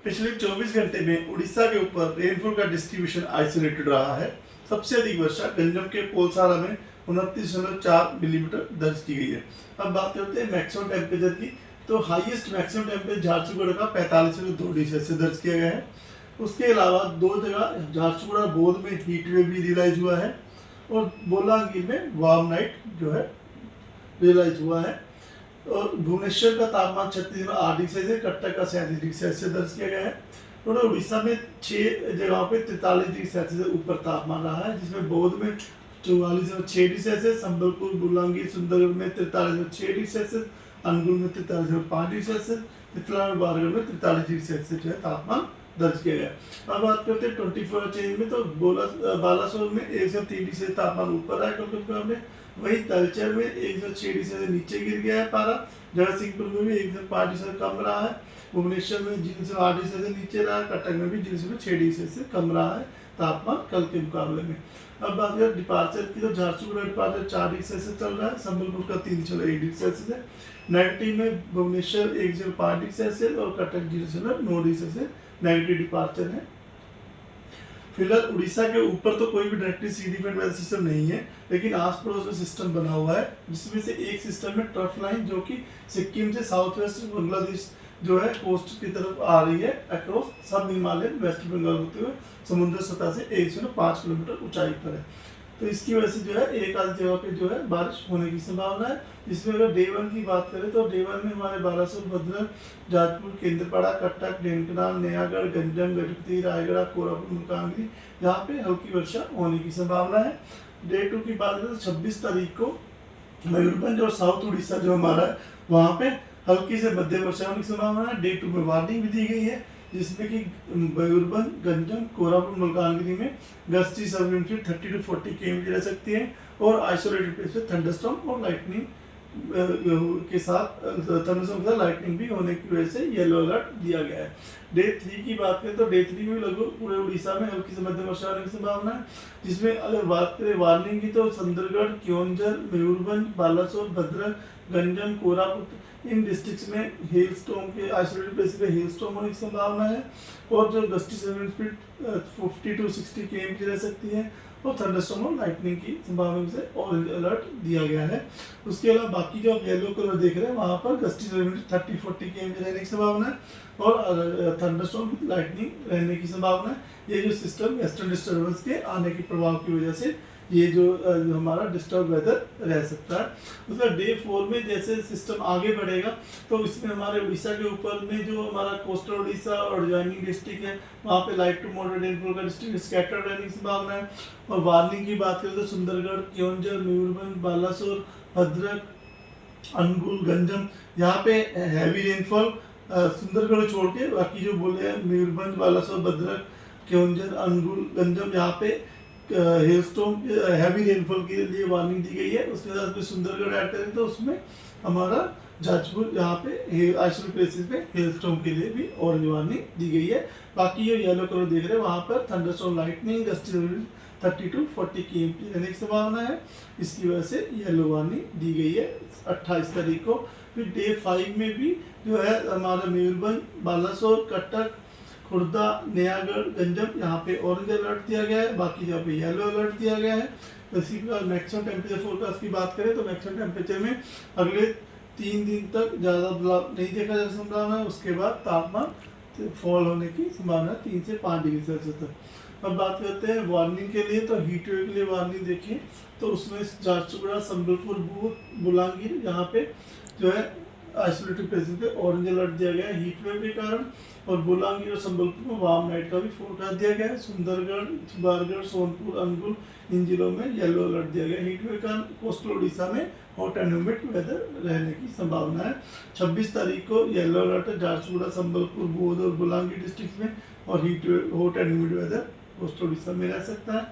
पिछले 24 घंटे में उड़ीसा के ऊपर रेनफॉल का डिस्ट्रीब्यूशन आइसोलेटेड रहा है। सबसे अधिक वर्षा गंजम के पोलसारा में 29.4 मिलीमीटर दर्ज की गई है। अब बात करते हैं मैक्सिमम टेम्परेचर की। तो हाईएस्ट मैक्सिमम टेम्परेचर झारसुगुड़ा का 45.2 डिग्री सेल्सियस दर्ज किया गया है। उसके अलावा दो जगह झारसुगुड़ा बोध में हीट वेव भी रियलाइज हुआ है और बोलांगीर में वार्म नाइट जो है रियलाइज हुआ है। और भुवनेश्वर का तापमान 36.8 डिग्री सेल्सियस, कटक का 37 डिग्री सेल्सियस दर्ज किया गया है। और उड़ीसा में 6 जगहों पे 43 डिग्री सेल्सियस ऊपर तापमान रहा है, जिसमें बौद्ध में 44.6 डिग्री सेल्सियस, संबलपुर, बुलांगीर, सुंदरगढ़ में 43.6 डिग्री सेल्सियस, अनुगुल में 43.5 डिग्री सेल्सियस, मिथिला और बारगढ़ में 43 डिग्री सेल्सियस जो है तापमान दर्ज किया गया। अब बात करते हैं 24 चेंज में, तो बालासोर में 103 डिग्री से तापमान ऊपर आया कल के मुकाबले। वही तलचर में 106 डिग्री से नीचे गिर गया है पारा। जगतसिंहपुर में भी 105 डिग्री से कम रहा है। भुवनेश्वर में 0.8 डिग्री से नीचे रहा। कटक में भी 0.6 डिग्री से कम रहा है तापमान कल के मुकाबले में। अब बात करें डिपार्चर की, तो झारसुगुड़ा डिपार्चर 4 डिग्री सेल्सियस चल रहा है, संबलपुर का 3.1 डिग्री सेल्सियस है। नेगेटिव में भुवनेश्वर 1.5 डिग्री सेल्सियस और Cuttack 0.9 degree Celsius negative departure है। फिलहाल उड़ीसा के ऊपर तो कोई भी डायरेक्टली सी डिफेंड वेदर सिस्टम नहीं है, लेकिन आस पड़ोस में सिस्टम बना हुआ है, जिसमें से एक सिस्टम में ट्रफ लाइन जो कि सिक्किम से साउथ वेस्ट बांग्लादेश जो है कोस्ट की तरफ आ रही है अक्रॉस सब हिमालयन वेस्ट बंगाल होते हुए समुद्र सतह से 105 किलोमीटर ऊंचाई पर है। तो इसकी वजह से जो है एक आध जगह पे जो है बारिश होने की संभावना है। इसमें अगर डे 1 की बात करें तो डे 1 में हमारे बालासोर, भद्रक, जाजपुर, केंद्रपाड़ा, कटक, ढेंकनाल, नयागढ़, गंजम, गजपति, रायगढ़, कोरापुट, मलकानगिरी यहाँ पे हल्की वर्षा होने की संभावना है। डे 2 की बात करें तो 26 तारीख को मयूरभंज और साउथ उड़ीसा जो हमारा है वहाँ पे हल्की से मध्यम वर्षा होने की संभावना है। डे 2 में वार्निंग भी दी गई है, जिसमें कि मयूरभंज, गंजम, कोरापुट, मलकानगिरी में गस्ती सर्विलिटी 30 to 40 km रह सकती है और आइसोलेटेड प्लेस पे थंडरस्टॉर्म और लाइटनिंग के साथ थंडरस्टॉर्म के साथ लाइटनिंग भी होने की वजह से येलो अलर्ट दिया गया है। डे 3 की बात करें तो डे 3 में लगभग पूरे उड़ीसा में हल्की से मध्यम वर्षा होने की संभावना है, जिसमें अगर बात करें वार्निंग की तो सुंदरगढ़, क्योंझर, मयूरभंज, बालासोर, भद्रक, गंजम, कोरापुट इन डिस्ट्रिक्ट्स में हेल स्टॉर्म के आइसोलेटेड प्लेस पे हेल स्टॉर्म होने की संभावना है और जो गस्टी स्पीड 50 to 60 km रह सकती है और थंडरस्टॉर्म और लाइटनिंग की संभावना से ऑरेंज अलर्ट दिया गया है। उसके अलावा बाकी जो आप येलो कलर देख रहे हैं वहाँ पर गस्टी स्पीड 30-40 km रहने की संभावना है और थंडरस्टॉर्म विद लाइटनिंग रहने की संभावना है। ये जो सिस्टम वेस्टर्न डिस्टर्बेंस के आने के प्रभाव की वजह से ये जो हमारा डिस्टर्ब वेदर रह सकता है। उसका डे 4 में जैसे सिस्टम आगे बढ़ेगा तो इसमें हमारे उड़ीसा के ऊपर में जो हमारा कोस्टल उड़ीसा और ज्वाइनिंग डिस्ट्रिक्ट है वहाँ पे लाइट टू मॉडरेट रेनफॉल का डिस्ट्रिक्ट स्कैटर्ड रहने की संभावना है। और वार्निंग की बात करें तो सुंदरगढ़, क्योंझर, मयूरभंज, बालासोर, भद्रक, अनुगुल, गंजम यहाँ पे हैवी रेनफॉल सुंदरगढ़ छोड़ के बाकी जो बोले हैं मयूरभंज, बालासोर, भद्रक, क्योंझर, अनुगुल, गंजम यहाँ पे हेलस्टॉर्म हैवी रेनफॉल के लिए वार्निंग दी गई है। उसके साथ में सुंदरगढ़ ऐड करें तो उसमें हमारा जाजपुर यहाँ पे आइसोलेटेड प्लेसेस पे हेलस्टॉर्म के लिए भी ऑरेंज वार्निंग दी गई है। बाकी जो येलो कलर देख रहे हैं वहाँ पर thunderstorm, lightning, gusty 30 to 40 km रहने की संभावना है। इसकी वजह से येलो वार्निंग दी गई है 28 तारीख को। फिर डे 5 में भी जो है हमारा मयूरभंज, बालासोर, कटक, खुर्दा, नयागढ़, गंजम यहाँ पे ऑरेंज अलर्ट दिया गया है, बाकी जहाँ पे येलो अलर्ट दिया गया है। इसी प्रकार मैक्सिमम टेम्परेचर फोरकास्ट की बात करें तो मैक्सिमम टेम्परेचर में अगले 3 दिन तक ज़्यादा बदलाव नहीं देखा जा संभावना है। उसके बाद तापमान फॉल होने की संभावना है 3 से 5 डिग्री सेल्सियस तक। अब बात करते हैं वार्निंग के लिए, तो हीट वेव के लिए वार्निंग देखिए तो उसमें झारसुगुड़ा, संबलपुर, बुलांगीर यहाँ पे जो है आइसोलेटेड प्लेसेस पे ऑरेंज अलर्ट दिया गया है हीट वेव के कारण। और बुलांगीर और संबलपुर में वार्म नाइट का भी फोरकास्ट दिया गया है। सुंदरगढ़, बारगढ़, सोनपुर, अनुगुल इन जिलों में येलो अलर्ट दिया गया है हीट वेव का। कोस्टल उड़ीसा में हॉट एंड ह्यूमिड वेदर रहने की संभावना है। 26 तारीख को येलो अलर्ट है झारसुगुड़ा, संबलपुर, बौद्ध और बुलांगीर डिस्ट्रिक्ट में और heat wave hot and humid weather coastal Orissa में रह सकता है।